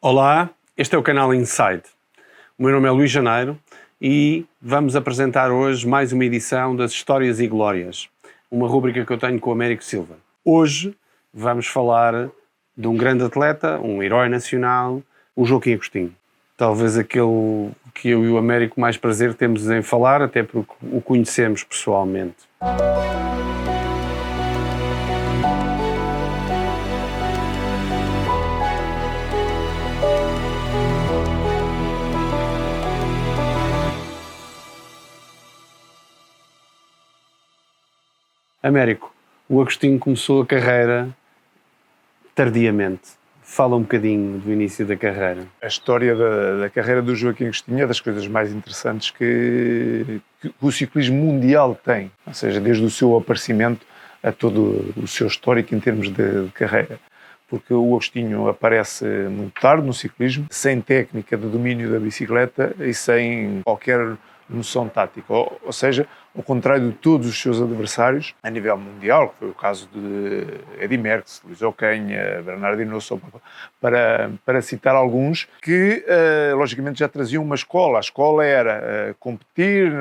Olá, este é o canal Inside. O meu nome é Luís Janeiro e vamos apresentar hoje mais uma edição das Histórias e Glórias, uma rúbrica que eu tenho com o Américo Silva. Hoje vamos falar de um grande atleta, um herói nacional, o Joaquim Agostinho. Talvez aquele que eu e o Américo mais prazer temos em falar, até porque o conhecemos pessoalmente. Américo, o Agostinho começou a carreira tardiamente. Fala um bocadinho do início da carreira. A história da carreira do Joaquim Agostinho é das coisas mais interessantes que o ciclismo mundial tem. Ou seja, desde o seu aparecimento a todo o seu histórico em termos de carreira. Porque o Agostinho aparece muito tarde no ciclismo, sem técnica de domínio da bicicleta e sem qualquer noção tática. Ou seja, ao contrário de todos os seus adversários, a nível mundial, que foi o caso de Eddy Merckx, Luís Ocaña, Bernardino Sopa, para citar alguns, que logicamente já traziam uma escola. A escola era competir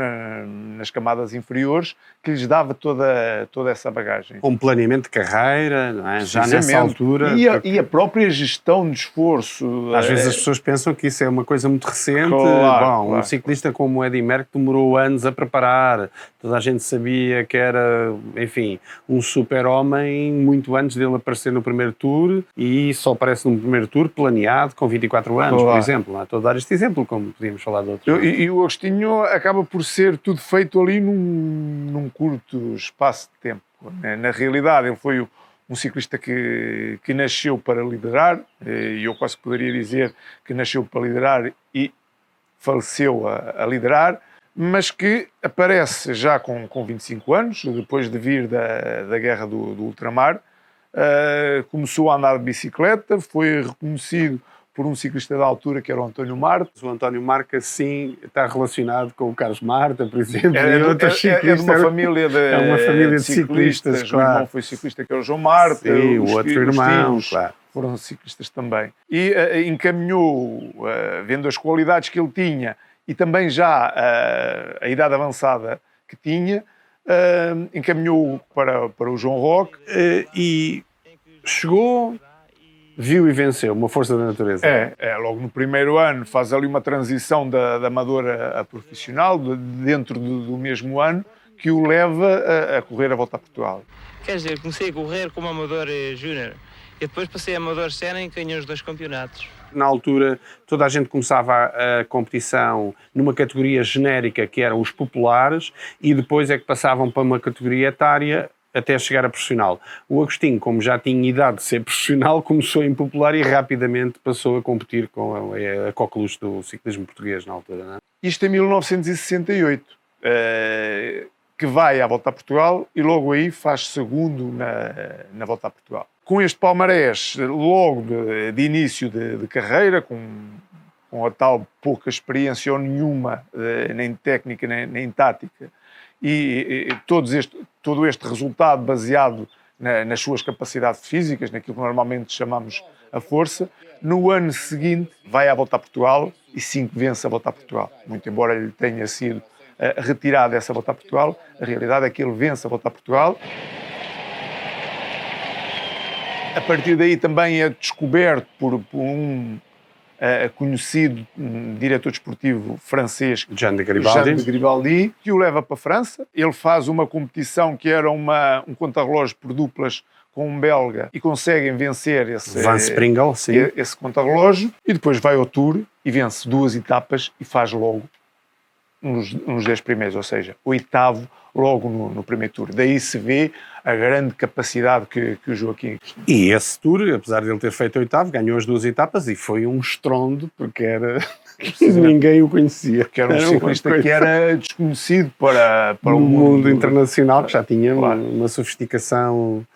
nas camadas inferiores, que lhes dava toda essa bagagem. Com planeamento de carreira, não é? Já nessa altura. E a própria gestão de esforço. Às vezes as pessoas pensam que isso é uma coisa muito recente. Claro. Um ciclista como o Eddy Merckx demorou anos a preparar. Toda a gente sabia que era, enfim, um super-homem muito antes dele aparecer no primeiro Tour, e só aparece no primeiro Tour planeado com 24 anos, por exemplo. Estou a dar este exemplo, como podíamos falar de outros. E o Agostinho acaba por ser tudo feito ali num curto espaço de tempo. Na realidade, ele foi um ciclista que nasceu para liderar, e eu quase poderia dizer que nasceu para liderar e faleceu a liderar, mas que aparece já com 25 anos, depois de vir da guerra do ultramar, começou a andar de bicicleta, foi reconhecido por um ciclista da altura que era o António Marta. O António Marta, sim, está relacionado com o Carlos Marta, por exemplo. É de uma família de ciclistas. Claro. O irmão foi ciclista, que é o João Marta. Sim, o outro irmão, claro. Foram ciclistas também. E encaminhou, vendo as qualidades que ele tinha e também já a idade avançada que tinha, encaminhou para o João Roque. E chegou, viu e venceu, uma força da natureza. Logo no primeiro ano faz ali uma transição da amadora a profissional, dentro do mesmo ano, que o leva a correr a Volta a Portugal. Quer dizer, comecei a correr como amador júnior e depois passei a amador sénior e ganhei os 2 campeonatos. Na altura, toda a gente começava a competição numa categoria genérica, que eram os populares, e depois é que passavam para uma categoria etária até chegar a profissional. O Agostinho, como já tinha idade de ser profissional, começou em popular e rapidamente passou a competir com a coqueluche do ciclismo português na altura, não é? Isto em 1968, que vai à Volta a Portugal e logo aí faz segundo na Volta a Portugal. Com este palmarés, logo de início de carreira, com a tal pouca experiência ou nenhuma, nem técnica nem tática, e todo este resultado baseado nas suas capacidades físicas, naquilo que normalmente chamamos a força, no ano seguinte vai à Volta a Portugal e sim vence a Volta a Portugal. Muito embora lhe tenha sido retirado dessa Volta a Portugal, a realidade é que ele vence a Volta a Portugal. A partir daí também é descoberto por um conhecido diretor desportivo francês, Jean de Garibaldi, que o leva para a França. Ele faz uma competição que era um contrarrelógio por duplas com um belga e conseguem vencer esse contrarrelógio, e depois vai ao Tour e vence 2 etapas e faz logo nos 10 primeiros, ou seja, 8º logo no primeiro Tour. Daí se vê a grande capacidade que o Joaquim... E esse Tour, apesar de ele ter feito 8º, ganhou as 2 etapas e foi um estrondo, porque era... ninguém o conhecia. Que era um ciclista que era desconhecido para o mundo internacional, que já tinha uma sofisticação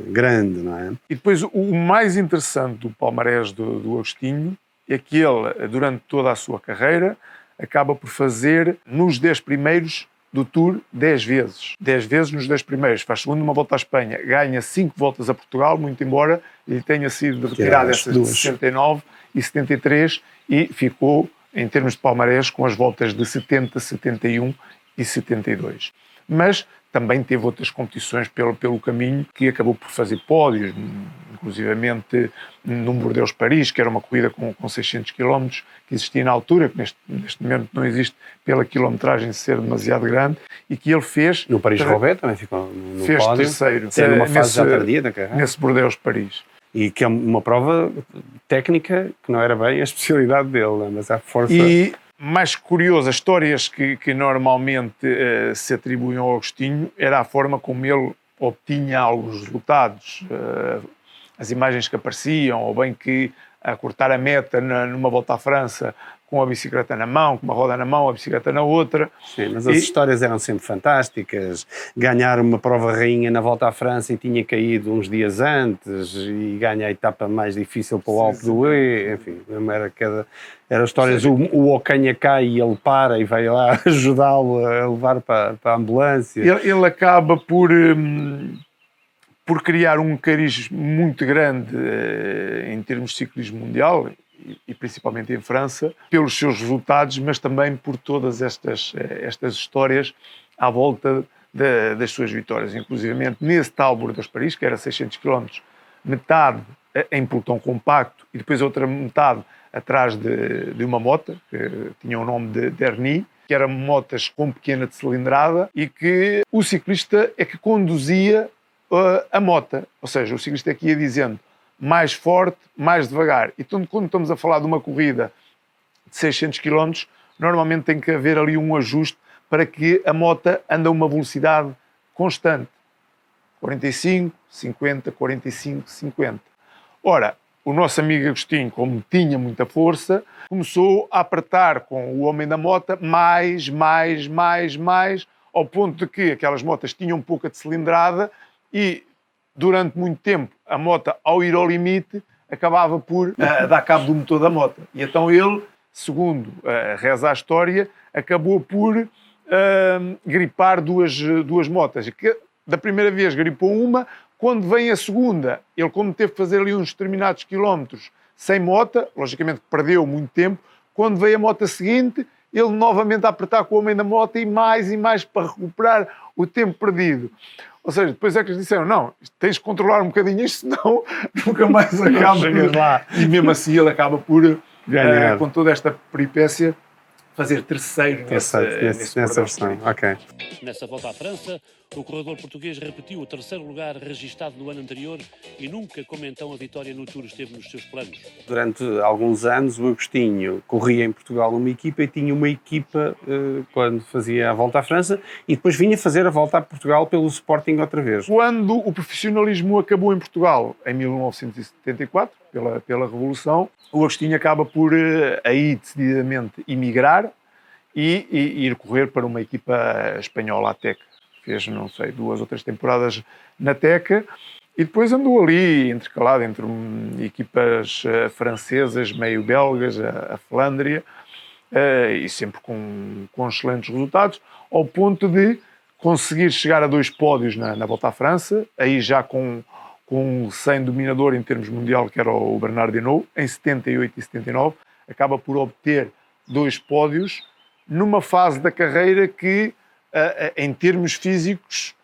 grande, não é? E depois o mais interessante do palmarés do Agostinho é que ele, durante toda a sua carreira, acaba por fazer nos 10 primeiros do Tour 10 vezes. 10 vezes nos 10 primeiros. Faz segundo numa volta à Espanha. Ganha 5 voltas a Portugal, muito embora lhe tenha sido retirada essas de 69 e 73 e ficou, em termos de palmarés, com as voltas de 70, 71 e 72. Mas também teve outras competições pelo caminho que acabou por fazer pódios, inclusivamente no Bordeaux-Paris, que era uma corrida com 600 km, que existia na altura, que neste momento não existe pela quilometragem ser demasiado grande, e que ele fez... No Paris-Roubaix também ficou no fez pódio. Terceiro. Era numa fase já tardia da carreira. Nesse Bordeaux-Paris. E que é uma prova técnica que não era bem a especialidade dele, mas a força... E, mais curioso, as histórias que normalmente se atribuem ao Agostinho era a forma como ele obtinha alguns resultados. As imagens que apareciam, ou bem que a cortar a meta numa volta à França com a bicicleta na mão, com uma roda na mão, a bicicleta na outra. Sim, mas as histórias eram sempre fantásticas. Ganhar uma prova rainha na volta à França e tinha caído uns dias antes e ganha a etapa mais difícil para o Alpe d'Huez, enfim, eram histórias, o Ocanha cai e ele para e vai lá ajudá-lo a levar para a ambulância. Ele acaba por criar um cariz muito grande em termos de ciclismo mundial, e principalmente em França, pelos seus resultados, mas também por todas estas histórias à volta das suas vitórias. Inclusive nesse tal Bordeaux-Paris, que era 600 km, metade em pelotão compacto e depois outra metade atrás de uma moto, que tinha o nome de Ernie, que eram motas com pequena de cilindrada e que o ciclista é que conduzia a moto. Ou seja, o ciclista é que ia dizendo mais forte, mais devagar. Então, quando estamos a falar de uma corrida de 600 km, normalmente tem que haver ali um ajuste para que a moto ande a uma velocidade constante. 45, 50, 45, 50. Ora, o nosso amigo Agostinho, como tinha muita força, começou a apertar com o homem da moto mais, ao ponto de que aquelas motas tinham pouca de cilindrada e durante muito tempo, a moto, ao ir ao limite, acabava por dar cabo do motor da moto. E então ele, segundo reza a história, acabou por gripar duas motas. Da primeira vez gripou uma, quando vem a segunda, ele, como teve que fazer ali uns determinados quilómetros sem moto, logicamente perdeu muito tempo, quando veio a moto seguinte, ele novamente a apertar com o homem da moto e mais para recuperar o tempo perdido. Ou seja, depois é que eles disseram, não, tens de controlar um bocadinho isto, senão nunca mais acaba. lá. E mesmo assim ele acaba por, com toda esta peripécia, fazer terceiro nessa versão. Okay. Nessa volta à França, o corredor português repetiu o terceiro lugar registado no ano anterior e nunca, como então, a vitória no Tour esteve nos seus planos. Durante alguns anos, o Agostinho corria em Portugal uma equipa e tinha uma equipa quando fazia a volta à França e depois vinha fazer a volta a Portugal pelo Sporting outra vez. Quando o profissionalismo acabou em Portugal, em 1974, pela Revolução, o Agostinho acaba por aí decididamente emigrar e ir correr para uma equipa espanhola, a Teca. Fez, não sei, 2 ou 3 temporadas na Teca e depois andou ali intercalado entre equipas francesas, meio belgas, a Flandria, e sempre com excelentes resultados, ao ponto de conseguir chegar a 2 pódios na Volta à França, aí já com um recém-dominador em termos mundial, que era o Bernard Hinault, em 78 e 79, acaba por obter 2 pódios numa fase da carreira que, em termos físicos,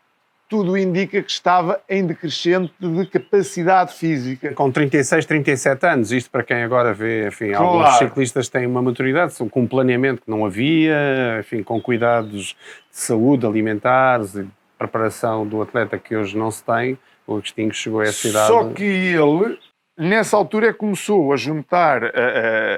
tudo indica que estava em decrescente de capacidade física. Com 36, 37 anos, isto para quem agora vê, enfim, claro. Alguns ciclistas têm uma maturidade, com um planeamento que não havia, enfim, com cuidados de saúde, alimentares e preparação do atleta que hoje não se tem. O Agostinho chegou a essa idade. Só que ele, nessa altura, começou a juntar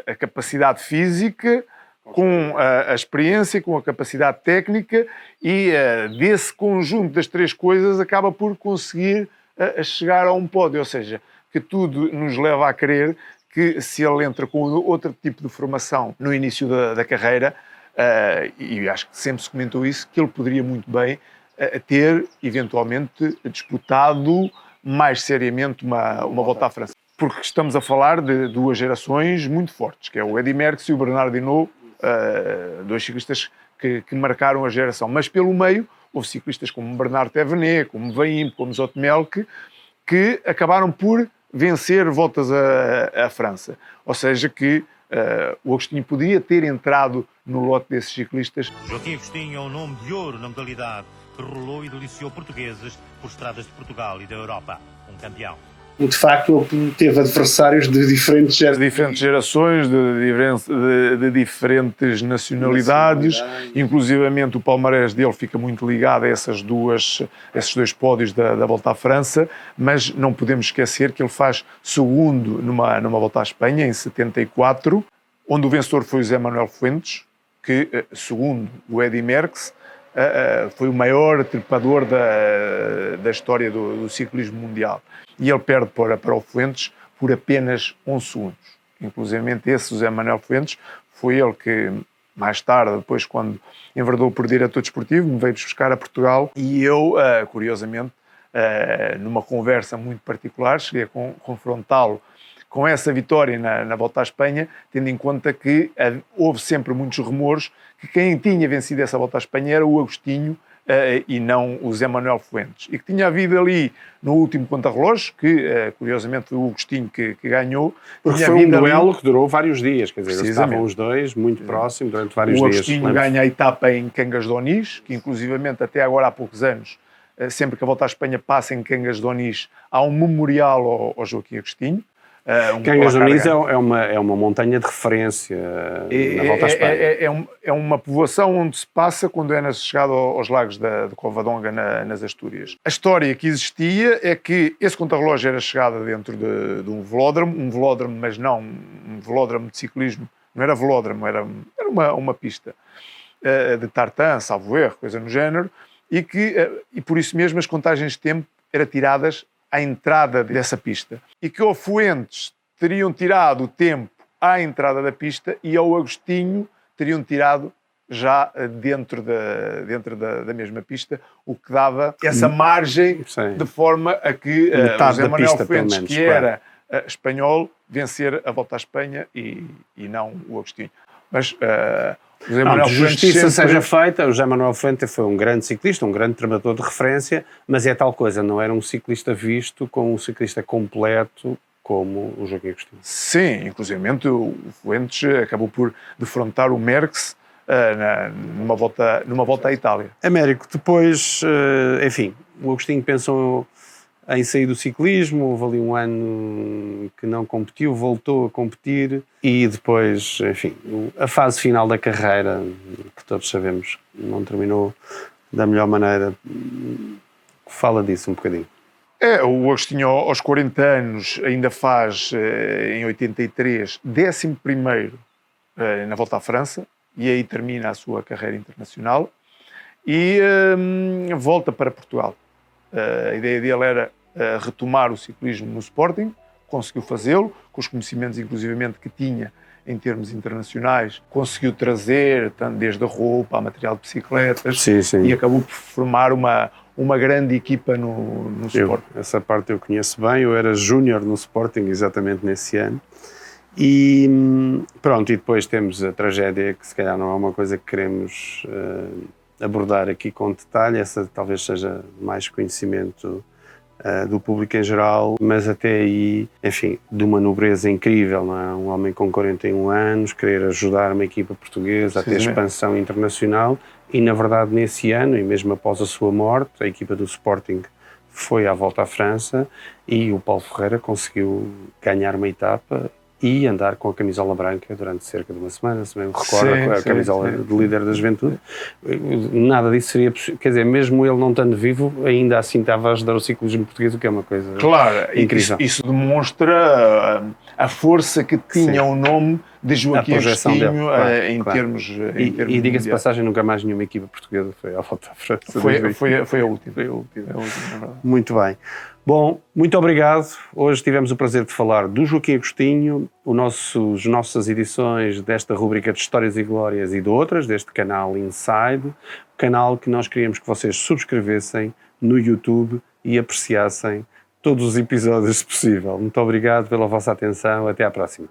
a capacidade física com a experiência, com a capacidade técnica e desse conjunto das 3 coisas acaba por conseguir chegar a um pódio. Ou seja, que tudo nos leva a crer que se ele entra com outro tipo de formação no início da carreira, e acho que sempre se comentou isso, que ele poderia muito bem ter, eventualmente, disputado mais seriamente uma volta à França. Porque estamos a falar de 2 gerações muito fortes, que é o Eddy Merckx e o Bernard Hinault, 2 ciclistas que marcaram a geração. Mas pelo meio houve ciclistas como Bernard Thévenet, como Vaim, como Zotemelk, que acabaram por vencer voltas à França. Ou seja, que o Agostinho podia ter entrado no lote desses ciclistas. Joaquim Agostinho é um nome de ouro na modalidade que rolou e deliciou portugueses por estradas de Portugal e da Europa. Um campeão. De facto, ele teve adversários de diferentes gerações, de diferentes nacionalidades. Inclusivamente o palmarés dele fica muito ligado a esses dois pódios da Volta à França, mas não podemos esquecer que ele faz segundo numa Volta à Espanha, em 74, onde o vencedor foi o José Manuel Fuentes, que, segundo o Eddy Merckx, foi o maior trepador da história do ciclismo mundial. E ele perde para o Fuentes por apenas 11 segundos. Inclusive, esse José Manuel Fuentes foi ele que, mais tarde, depois, quando enverdou por diretor desportivo, me veio buscar a Portugal e eu, curiosamente, numa conversa muito particular, cheguei a confrontá-lo com essa vitória na Volta à Espanha, tendo em conta que houve sempre muitos rumores que quem tinha vencido essa Volta à Espanha era o Agostinho e não o José Manuel Fuentes. E que tinha havido ali, no último contrarrelógio, que curiosamente o Agostinho que ganhou. Porque foi um duelo que durou vários dias, quer dizer, estavam os dois muito próximos durante vários dias. O Agostinho ganha a etapa em Cangas de Onís, que inclusivamente até agora há poucos anos, sempre que a Volta à Espanha passa em Cangas de Onís, há um memorial ao Joaquim Agostinho. Cangas de Onís é uma montanha de referência na Volta à Espanha. É uma povoação onde se passa quando é na chegada aos lagos de Covadonga, nas Astúrias. A história que existia é que esse contrarrelógio era chegada dentro de um velódromo, mas não um velódromo de ciclismo, não era velódromo, era uma pista de tartan, salvo erro, coisa no género, e por isso mesmo as contagens de tempo eram tiradas à entrada dessa pista. E que ao Fuentes teriam tirado o tempo à entrada da pista e ao Agostinho teriam tirado já dentro da mesma pista, o que dava essa margem de forma a que o José Manuel Fuentes, que era espanhol, vencer a Volta à Espanha e não o Agostinho. Mas o José Manuel justiça seja feita, o José Manuel Fuentes foi um grande ciclista, um grande treinador de referência, mas é tal coisa, não era um ciclista visto como um ciclista completo como o Joaquim Agostinho. Sim, inclusivamente o Fuentes acabou por defrontar o Merckx numa volta à Itália. Américo, depois, enfim, o Agostinho pensou em sair do ciclismo, houve ali um ano que não competiu, voltou a competir e depois, enfim, a fase final da carreira, que todos sabemos, não terminou da melhor maneira. Fala disso um bocadinho. O Agostinho aos 40 anos ainda faz, em 83, 11º na Volta à França e aí termina a sua carreira internacional e volta para Portugal. A ideia dele era retomar o ciclismo no Sporting, conseguiu fazê-lo, com os conhecimentos inclusivamente que tinha em termos internacionais, conseguiu trazer desde a roupa a material de bicicletas. Sim. E acabou por formar uma grande equipa no Sporting. Essa parte eu conheço bem, eu era júnior no Sporting exatamente nesse ano. E pronto, e depois temos a tragédia, que se calhar não é uma coisa que queremos abordar aqui com detalhe, essa talvez seja mais conhecimento do público em geral, mas até aí, enfim, de uma nobreza incrível, não é? Um homem com 41 anos, querer ajudar uma equipa portuguesa a ter expansão internacional e, na verdade, nesse ano, e mesmo após a sua morte, a equipa do Sporting foi à Volta à França e o Paulo Ferreira conseguiu ganhar uma etapa e andar com a camisola branca durante cerca de uma semana, se bem me recordo, a camisola de líder da juventude. Nada disso seria possível, quer dizer, mesmo ele não estando vivo, ainda assim estava a ajudar o ciclismo português, o que é uma coisa incrível. Isso demonstra a força que tinha o nome de Joaquim Agostinho em termos e diga-se de passagem, nunca mais nenhuma equipa portuguesa foi à Volta à França. Foi a última. Muito bem. Bom, muito obrigado. Hoje tivemos o prazer de falar do Joaquim Agostinho, nossas edições desta rubrica de Histórias e Glórias e de outras, deste canal Inside, canal que nós queríamos que vocês subscrevessem no YouTube e apreciassem todos os episódios se possível. Muito obrigado pela vossa atenção. Até à próxima.